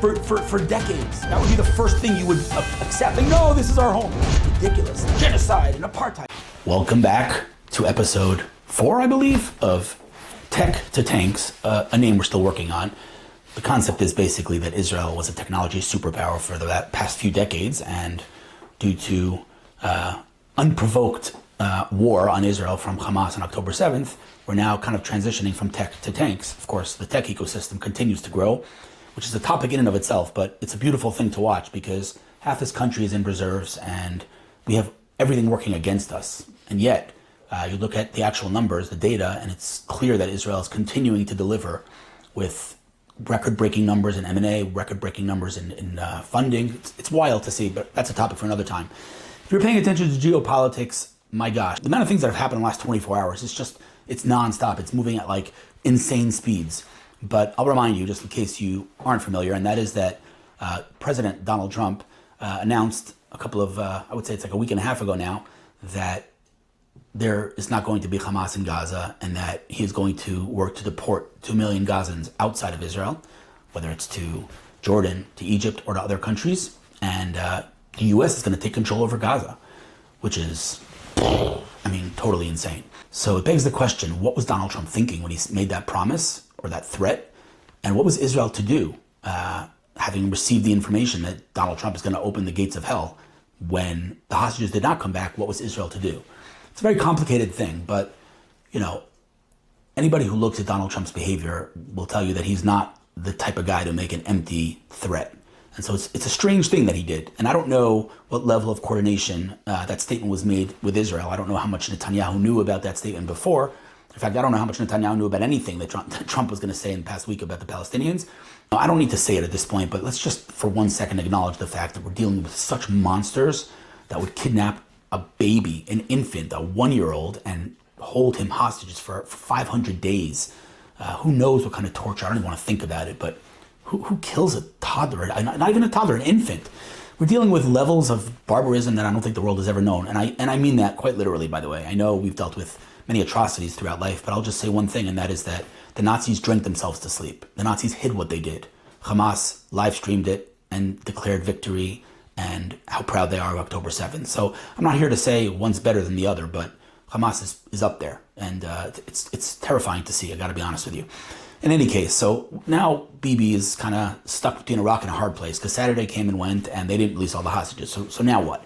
for decades. That would be the first thing you would accept. Like, no, this is our home. Ridiculous. Genocide and apartheid. Welcome back to episode 4, I believe, of Tech to Tanks, a name we're still working on. The concept is basically that Israel was a technology superpower for the past few decades, and due to unprovoked war on Israel from Hamas on October 7th, we're now kind of transitioning from tech to tanks. Of course, the tech ecosystem continues to grow, which is a topic in and of itself, but it's a beautiful thing to watch because half this country is in reserves and we have everything working against us. And yet, you look at the actual numbers, the data, and it's clear that Israel is continuing to deliver with record-breaking numbers in M&A, record-breaking numbers in funding. It's wild to see, but that's a topic for another time. If you're paying attention to geopolitics, my gosh, the amount of things that have happened in the last 24 hours, it's nonstop. It's moving at like insane speeds. But I'll remind you, just in case you aren't familiar, and that is that President Donald Trump announced a couple of, I would say it's like a week and a half ago now, that there is not going to be Hamas in Gaza and that he is going to work to deport 2 million Gazans outside of Israel, whether it's to Jordan, to Egypt, or to other countries. And the U.S. is going to take control over Gaza, which is, totally insane. So it begs the question, what was Donald Trump thinking when he made that promise or that threat? And what was Israel to do, having received the information that Donald Trump is going to open the gates of hell when the hostages did not come back? What was Israel to do? It's a very complicated thing, but, anybody who looks at Donald Trump's behavior will tell you that he's not the type of guy to make an empty threat. And so it's a strange thing that he did. And I don't know what level of coordination that statement was made with Israel. I don't know how much Netanyahu knew about that statement before. In fact, I don't know how much Netanyahu knew about anything that Trump was going to say in the past week about the Palestinians. I don't need to say it at this point, but let's just for 1 second acknowledge the fact that we're dealing with such monsters that would kidnap a baby, an infant, a 1-year-old, and hold him hostages for 500 days. Who knows what kind of torture? I don't even want to think about it, but who kills a toddler? Not even a toddler, an infant. We're dealing with levels of barbarism that I don't think the world has ever known. And I mean that quite literally, by the way. I know we've dealt with many atrocities throughout life, but I'll just say one thing, and that is that the Nazis drank themselves to sleep. The Nazis hid what they did. Hamas live streamed it and declared victory and how proud they are of October 7th. So I'm not here to say one's better than the other, but Hamas is up there. And it's terrifying to see, I gotta be honest with you. In any case, so now Bibi is kind of stuck between a rock and a hard place because Saturday came and went and they didn't release all the hostages. So now what?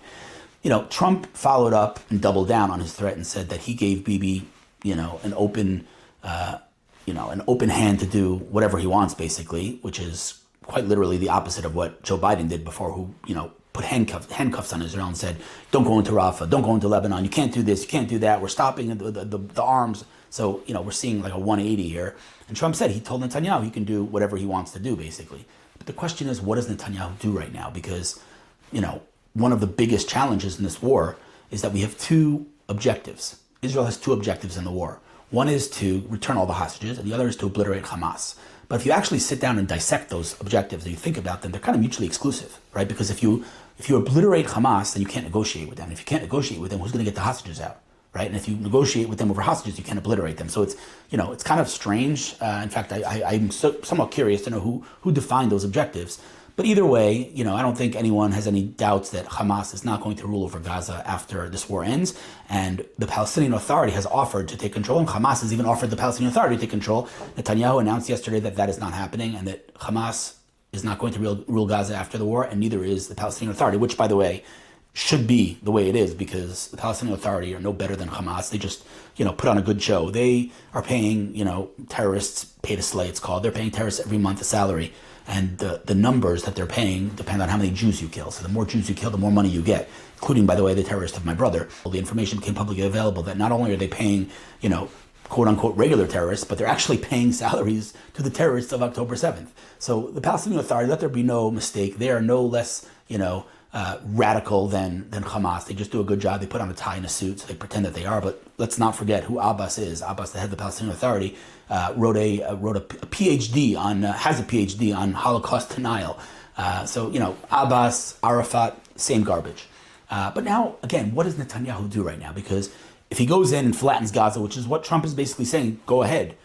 Trump followed up and doubled down on his threat and said that he gave Bibi, an open hand to do whatever he wants, basically, which is quite literally the opposite of what Joe Biden did before, who, put handcuffs on Israel and said, don't go into Rafah, don't go into Lebanon, you can't do this, you can't do that, we're stopping the arms. So, we're seeing like a 180 here. And Trump said he told Netanyahu he can do whatever he wants to do, basically. But the question is, what does Netanyahu do right now? Because, one of the biggest challenges in this war is that we have 2 objectives. Israel has 2 objectives in the war. One is to return all the hostages, and the other is to obliterate Hamas. But if you actually sit down and dissect those objectives and you think about them, they're kind of mutually exclusive, right? Because if you obliterate Hamas, then you can't negotiate with them. If you can't negotiate with them, who's going to get the hostages out? Right, and if you negotiate with them over hostages, you can't obliterate them. So it's, it's kind of strange. In fact, I'm somewhat curious to know who defined those objectives. But either way, I don't think anyone has any doubts that Hamas is not going to rule over Gaza after this war ends. And the Palestinian Authority has offered to take control, and Hamas has even offered the Palestinian Authority to take control. Netanyahu announced yesterday that is not happening, and that Hamas is not going to rule Gaza after the war, and neither is the Palestinian Authority, which, by the way, should be the way it is, because the Palestinian Authority are no better than Hamas. They just, put on a good show. They are paying, terrorists pay to slay, it's called. They're paying terrorists every month a salary. And the numbers that they're paying depend on how many Jews you kill. So the more Jews you kill, the more money you get, including, by the way, the terrorist of my brother. Well, the information became publicly available that not only are they paying, quote unquote regular terrorists, but they're actually paying salaries to the terrorists of October 7th. So the Palestinian Authority, let there be no mistake, they are no less, radical than Hamas. They just do a good job. They put on a tie and a suit, so they pretend that they are. But let's not forget who Abbas is. Abbas, the head of the Palestinian Authority, wrote a PhD on has a PhD on Holocaust denial. So Abbas, Arafat, same garbage. But now again, what does Netanyahu do right now? Because if he goes in and flattens Gaza, which is what Trump is basically saying, go ahead,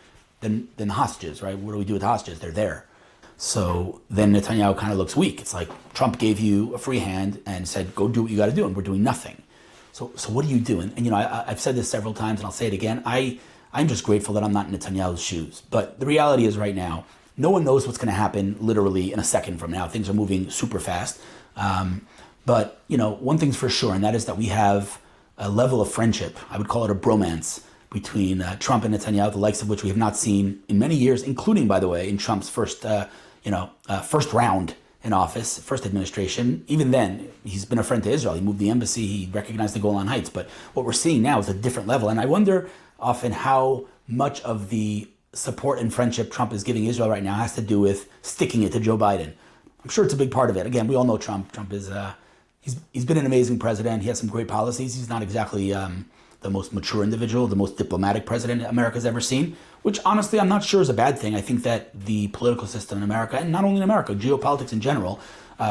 then the hostages, right? What do we do with the hostages? They're there. So then Netanyahu kind of looks weak. It's like Trump gave you a free hand and said, go do what you got to do, and we're doing nothing. So what do you do? And I've said this several times, and I'll say it again. I'm just grateful that I'm not in Netanyahu's shoes. But the reality is right now, no one knows what's going to happen literally in a second from now. Things are moving super fast. But one thing's for sure, and that is that we have a level of friendship. I would call it a bromance between Trump and Netanyahu, the likes of which we have not seen in many years, including, by the way, in Trump's first round in office, first administration. Even then, he's been a friend to Israel. He moved the embassy, he recognized the Golan Heights. But what we're seeing now is a different level. And I wonder often how much of the support and friendship Trump is giving Israel right now has to do with sticking it to Joe Biden. I'm sure it's a big part of it. Again, we all know Trump. Trump is, he's been an amazing president. He has some great policies. He's not exactly the most mature individual, the most diplomatic president America's ever seen, which honestly I'm not sure is a bad thing. I think that the political system in America, and not only in America, geopolitics in general,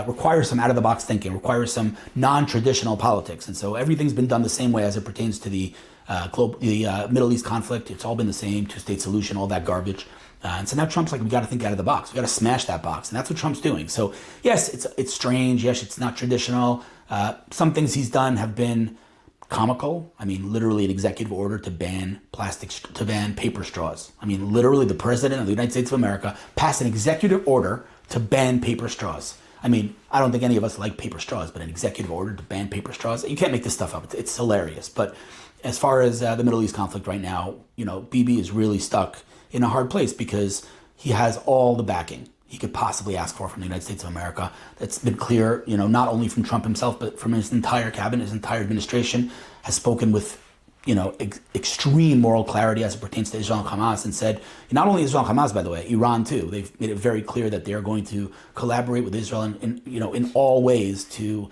requires some out-of-the-box thinking, requires some non-traditional politics. And so everything's been done the same way as it pertains to the Middle East conflict. It's all been the same, two-state solution, all that garbage. And so now Trump's like, we got to think out of the box. We got to smash that box. And that's what Trump's doing. So yes, it's strange. Yes, it's not traditional. Some things he's done have been comical. I mean, literally an executive order to ban paper straws. I mean, literally the president of the United States of America passed an executive order to ban paper straws. I mean, I don't think any of us like paper straws, but an executive order to ban paper straws, you can't make this stuff up. It's hilarious. But as far as the Middle East conflict right now, Bibi is really stuck in a hard place because he has all the backing he could possibly ask for from the United States of America. That's been clear, not only from Trump himself, but from his entire cabinet, his entire administration has spoken with, extreme moral clarity as it pertains to Israel and Hamas, and said, not only Israel and Hamas, by the way, Iran too. They've made it very clear that they are going to collaborate with Israel in all ways to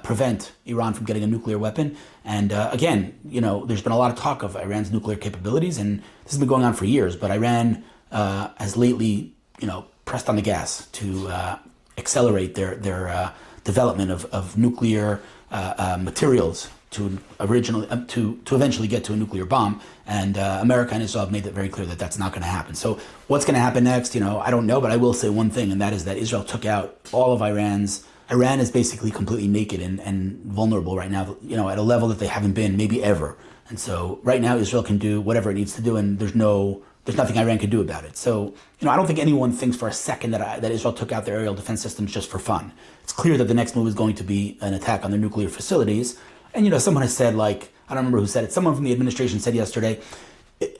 prevent Iran from getting a nuclear weapon. And again, there's been a lot of talk of Iran's nuclear capabilities, and this has been going on for years, but Iran has lately, pressed on the gas to accelerate their development of nuclear materials to eventually get to a nuclear bomb. And America and Israel have made it very clear that that's not going to happen. So what's going to happen next? I don't know, but I will say one thing, and that is that Israel took out all of Iran is basically completely naked and vulnerable right now, at a level that they haven't been maybe ever. And so right now Israel can do whatever it needs to do, and there's nothing Iran can do about it. So, I don't think anyone thinks for a second that Israel took out their aerial defense systems just for fun. It's clear that the next move is going to be an attack on their nuclear facilities. And, someone has said, I don't remember who said it, someone from the administration said yesterday,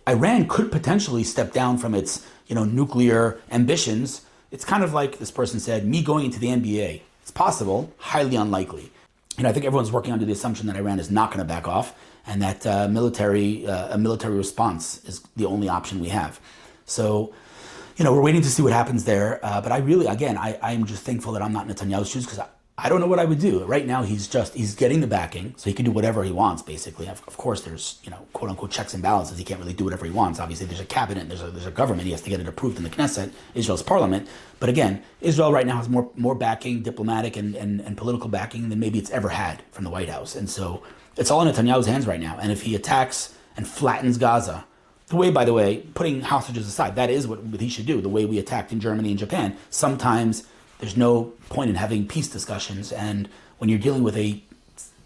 Iran could potentially step down from its, nuclear ambitions. It's kind of like this person said, me going into the NBA. It's possible, highly unlikely. I think everyone's working under the assumption that Iran is not going to back off, and that a military response is the only option we have. So, we're waiting to see what happens there. But I'm just thankful that I'm not in Netanyahu's shoes, because I don't know what I would do. Right now, he's getting the backing, so he can do whatever he wants, basically. Of course, there's, quote unquote checks and balances. He can't really do whatever he wants. Obviously, there's a cabinet, there's a government. He has to get it approved in the Knesset, Israel's parliament. But again, Israel right now has more backing, diplomatic and political backing than maybe it's ever had from the White House. And so it's all in Netanyahu's hands right now. And if he attacks and flattens Gaza, the way, by the way, putting hostages aside, that is what he should do, the way we attacked in Germany and Japan. Sometimes there's no point in having peace discussions. And when you're dealing with a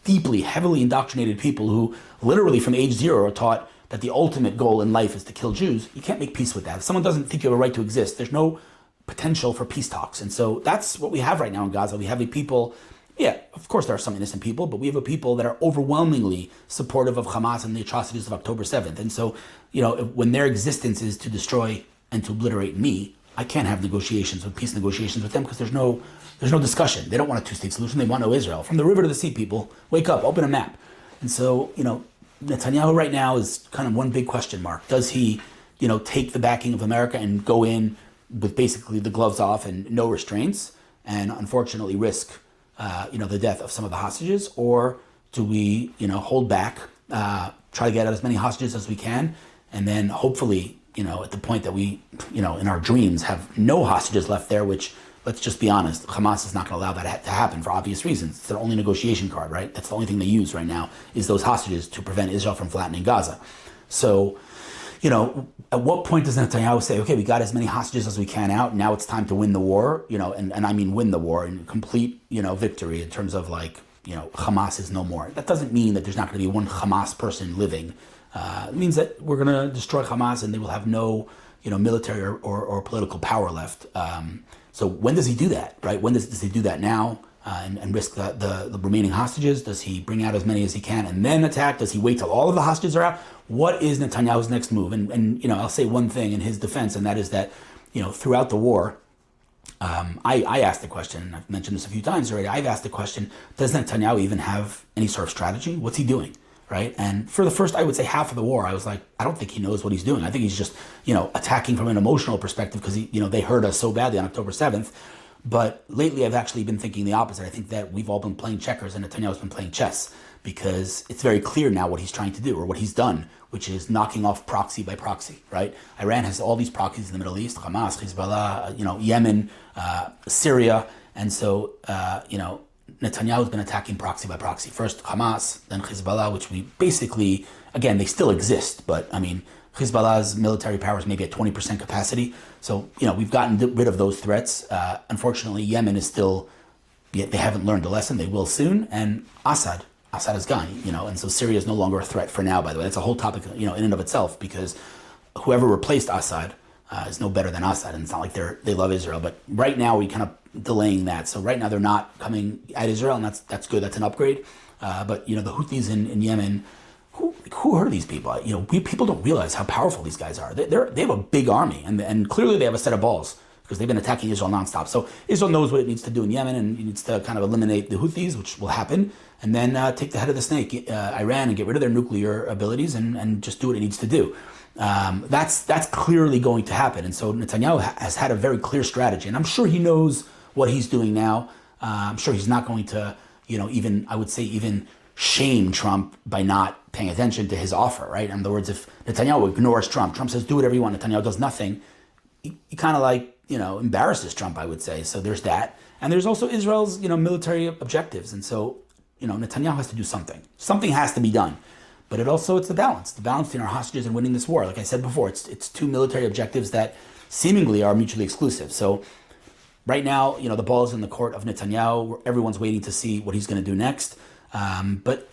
deeply, heavily indoctrinated people who literally from age 0 are taught that the ultimate goal in life is to kill Jews, you can't make peace with that. If someone doesn't think you have a right to exist, there's no potential for peace talks. And so that's what we have right now in Gaza. We have a people, of course there are some innocent people, but we have a people that are overwhelmingly supportive of Hamas and the atrocities of October 7th. And so, when their existence is to destroy and to obliterate me, I can't have peace negotiations with them, because there's no discussion. They don't want a two-state solution. They want no Israel. From the river to the sea, people, wake up, open a map. And so, Netanyahu right now is kind of one big question mark. Does he, take the backing of America and go in with basically the gloves off and no restraints, and unfortunately risk, the death of some of the hostages? Or do we, hold back, try to get out as many hostages as we can, and then hopefully, at the point that we, in our dreams have no hostages left there, which, let's just be honest, Hamas is not going to allow that to happen for obvious reasons. It's their only negotiation card, right? That's the only thing they use right now, is those hostages to prevent Israel from flattening Gaza. So, At what point does Netanyahu say, okay, we got as many hostages as we can out, now it's time to win the war, and I mean win the war in complete, victory in terms of Hamas is no more. That doesn't mean that there's not going to be one Hamas person living. It means that we're going to destroy Hamas and they will have no, military or political power left. So when does he do that, right? When does he do that now? And risk the remaining hostages? Does he bring out as many as he can and then attack? Does he wait till all of the hostages are out? What is Netanyahu's next move? And I'll say one thing in his defense, and that is that, throughout the war, I asked the question, and I've mentioned this a few times already, I've asked the question, does Netanyahu even have any sort of strategy? What's he doing, right? And for the first, I would say half of the war, I was like, I don't think he knows what he's doing. I think he's just, attacking from an emotional perspective because, they hurt us so badly on October 7th. But lately, I've actually been thinking the opposite. I think that we've all been playing checkers and Netanyahu's been playing chess because it's very clear now what he's trying to do or what he's done, which is knocking off proxy by proxy, right? Iran has all these proxies in the Middle East, Hamas, Hezbollah, Yemen, Syria. And so, Netanyahu's been attacking proxy by proxy. First Hamas, then Hezbollah, which we basically, again, they still exist, but Hezbollah's military power is maybe at 20% capacity. So, we've gotten rid of those threats. Unfortunately, Yemen is still, they haven't learned the lesson. They will soon. And Assad is gone, and so Syria is no longer a threat for now, by the way. That's a whole topic, in and of itself, because whoever replaced Assad is no better than Assad. And it's not like they love Israel. But right now, we kind of delaying that. So right now, they're not coming at Israel, and that's good. That's an upgrade. But, the Houthis in Yemen, who are these people? People don't realize how powerful these guys are. They have a big army, and clearly they have a set of balls because they've been attacking Israel nonstop. So Israel knows what it needs to do in Yemen, and it needs to kind of eliminate the Houthis, which will happen, and then take the head of the snake, Iran, and get rid of their nuclear abilities and just do what it needs to do. That's clearly going to happen. And so Netanyahu has had a very clear strategy, and I'm sure he knows what he's doing now. I'm sure he's not going to, even shame Trump by not paying attention to his offer, right? In other words, if Netanyahu ignores Trump says, do whatever you want, Netanyahu does nothing, he kind of embarrasses Trump, I would say. So there's that. And there's also Israel's, military objectives. And so, Netanyahu has to do something. Something has to be done. But it's the balance between our hostages and winning this war. Like I said before, it's two military objectives that seemingly are mutually exclusive. So right now, the ball is in the court of Netanyahu. Everyone's waiting to see what he's going to do next. But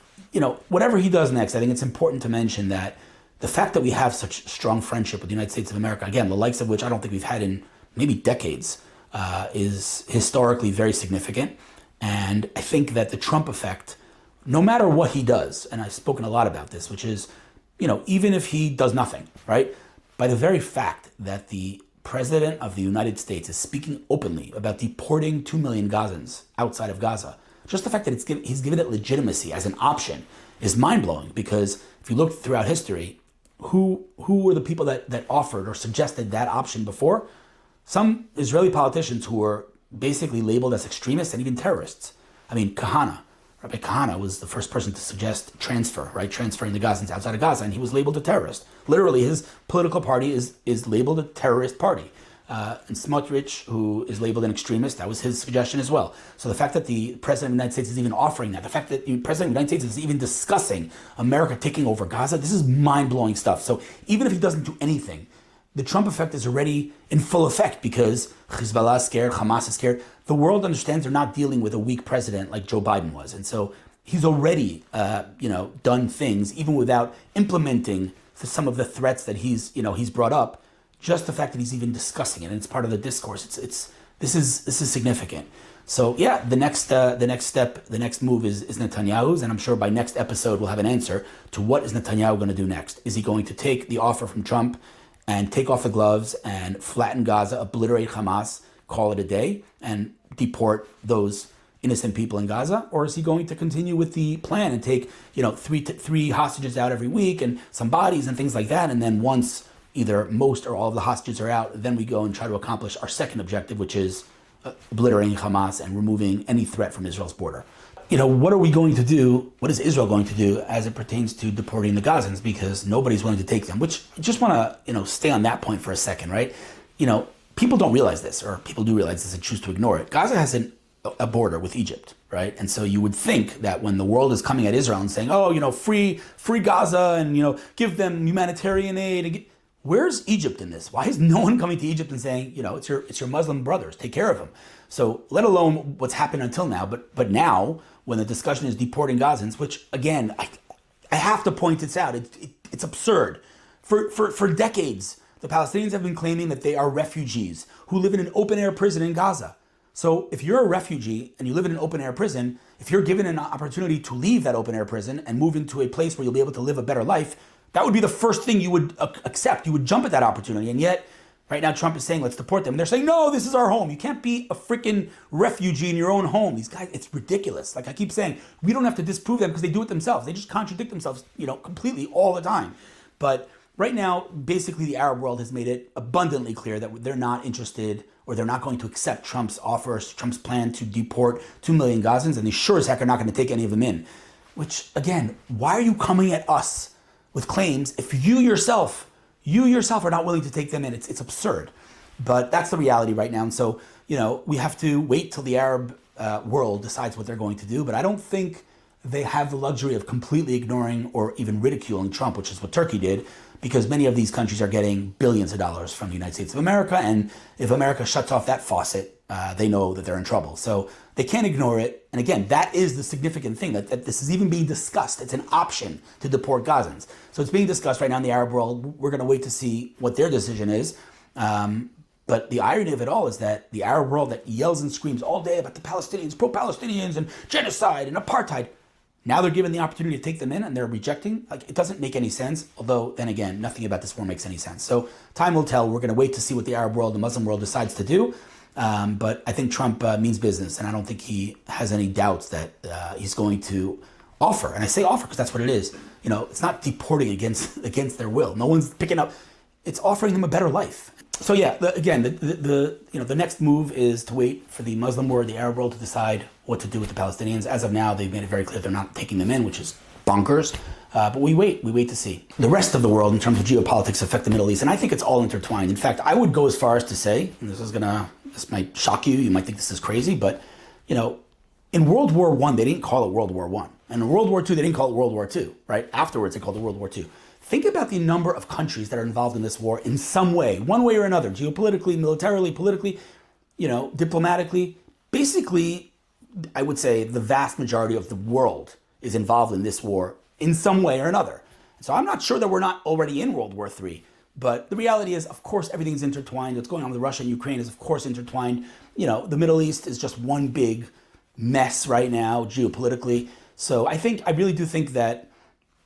whatever he does next, I think it's important to mention that the fact that we have such strong friendship with the United States of America, again, the likes of which I don't think we've had in maybe decades, is historically very significant. And I think that the Trump effect, no matter what he does, and I've spoken a lot about this, which is, even if he does nothing, right? By the very fact that the President of the United States is speaking openly about deporting 2 million Gazans outside of Gaza, just the fact that he's given it legitimacy as an option is mind-blowing, because if you look throughout history, who were the people that offered or suggested that option before? Some Israeli politicians who were basically labeled as extremists and even terrorists. Rabbi Kahana was the first person to suggest transferring the Gazans outside of Gaza, and he was labeled a terrorist. Literally, his political party is labeled a terrorist party. And Smotrich, who is labeled an extremist, that was his suggestion as well. So the fact that the President of the United States is even offering that, the fact that the President of the United States is even discussing America taking over Gaza, this is mind-blowing stuff. So even if he doesn't do anything, the Trump effect is already in full effect because Hezbollah is scared, Hamas is scared. The world understands they're not dealing with a weak president like Joe Biden was. And so he's already, done things even without implementing some of the threats that he's brought up. Just the fact that he's even discussing it and it's part of the discourse, this is significant. So yeah, the next move is Netanyahu's, and I'm sure by next episode we'll have an answer to what is Netanyahu going to do next. Is he going to take the offer from Trump and take off the gloves and flatten Gaza, obliterate Hamas, call it a day, and deport those innocent people in Gaza? Or is he going to continue with the plan and take three hostages out every week and some bodies and things like that, and then once either most or all of the hostages are out, then we go and try to accomplish our second objective, which is obliterating Hamas and removing any threat from Israel's border. What are we going to do? What is Israel going to do as it pertains to deporting the Gazans? Because nobody's willing to take them, which I just want to, stay on that point for a second, right? People don't realize this, or people do realize this and choose to ignore it. Gaza has a border with Egypt, right? And so you would think that when the world is coming at Israel and saying, free Gaza and, give them humanitarian aid, Where's Egypt in this? Why is no one coming to Egypt and saying, it's your Muslim brothers, take care of them? So let alone what's happened until now, but now when the discussion is deporting Gazans, which again, I have to point this out, it's absurd. For decades, the Palestinians have been claiming that they are refugees who live in an open-air prison in Gaza. So if you're a refugee and you live in an open-air prison, if you're given an opportunity to leave that open-air prison and move into a place where you'll be able to live a better life, that would be the first thing you would accept. You would jump at that opportunity. And yet, right now, Trump is saying, let's deport them. And they're saying, no, this is our home. You can't be a freaking refugee in your own home. These guys, it's ridiculous. Like I keep saying, we don't have to disprove them because they do it themselves. They just contradict themselves, completely all the time. But right now, basically, the Arab world has made it abundantly clear that they're not interested or they're not going to accept Trump's offers, Trump's plan to deport 2 million Gazans, and they sure as heck are not going to take any of them in. Which, again, why are you coming at us with claims if you yourself are not willing to take them in? It's absurd. But that's the reality right now. And so, we have to wait till the Arab world decides what they're going to do. But I don't think they have the luxury of completely ignoring or even ridiculing Trump, which is what Turkey did, because many of these countries are getting billions of dollars from the United States of America. And if America shuts off that faucet, they know that they're in trouble. So they can't ignore it. And again, that is the significant thing, that this is even being discussed. It's an option to deport Gazans. So it's being discussed right now in the Arab world. We're going to wait to see what their decision is. But the irony of it all is that the Arab world that yells and screams all day about the Palestinians, pro-Palestinians and genocide and apartheid, now they're given the opportunity to take them in and they're rejecting. It doesn't make any sense. Although, then again, nothing about this war makes any sense. So time will tell. We're going to wait to see what the Arab world, the Muslim world decides to do. But I think Trump means business, and I don't think he has any doubts that he's going to offer. And I say offer because that's what it is. It's not deporting against their will. No one's picking up. It's offering them a better life. So yeah, the next move is to wait for the Muslim world, the Arab world, to decide what to do with the Palestinians. As of now, they've made it very clear they're not taking them in, which is bonkers. But we wait to see. The rest of the world, in terms of geopolitics, affect the Middle East, and I think it's all intertwined. In fact, I would go as far as to say, and this might shock you, you might think this is crazy, but in World War I, they didn't call it World War I. And in World War II, they didn't call it World War II, right? Afterwards, they called it World War II. Think about the number of countries that are involved in this war in some way, one way or another, geopolitically, militarily, politically, diplomatically. Basically, I would say the vast majority of the world is involved in this war in some way or another. So I'm not sure that we're not already in World War III. But the reality is, of course, everything's intertwined. What's going on with Russia and Ukraine is, of course, intertwined. The Middle East is just one big mess right now, geopolitically. So I really do think that,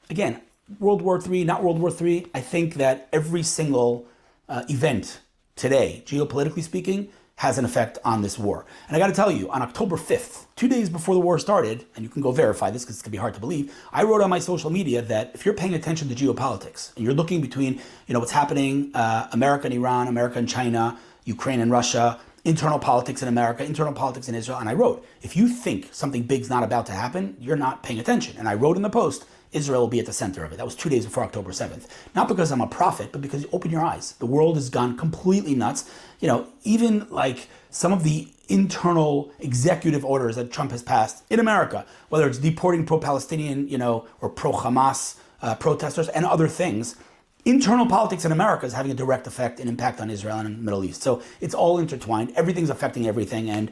again, World War III, not World War III, I think that every single event today, geopolitically speaking, has an effect on this war. And I got to tell you, on October 5th, 2 days before the war started, and you can go verify this because it's going to be hard to believe, I wrote on my social media that if you're paying attention to geopolitics, and you're looking between, what's happening, America and Iran, America and China, Ukraine and Russia, internal politics in America, internal politics in Israel, and I wrote, if you think something big's not about to happen, you're not paying attention. And I wrote in the post, Israel will be at the center of it. That was 2 days before October 7th. Not because I'm a prophet, but because you open your eyes. The world has gone completely nuts. Even like some of the internal executive orders that Trump has passed in America, whether it's deporting pro-Palestinian, or pro-Hamas protesters and other things, internal politics in America is having a direct effect and impact on Israel and the Middle East. So it's all intertwined. Everything's affecting everything. And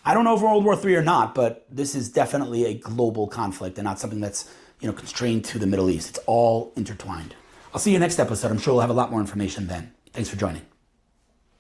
I don't know if World War III or not, but this is definitely a global conflict and not something that's constrained to the Middle East. It's all intertwined. I'll see you next episode. I'm sure we'll have a lot more information then. Thanks for joining.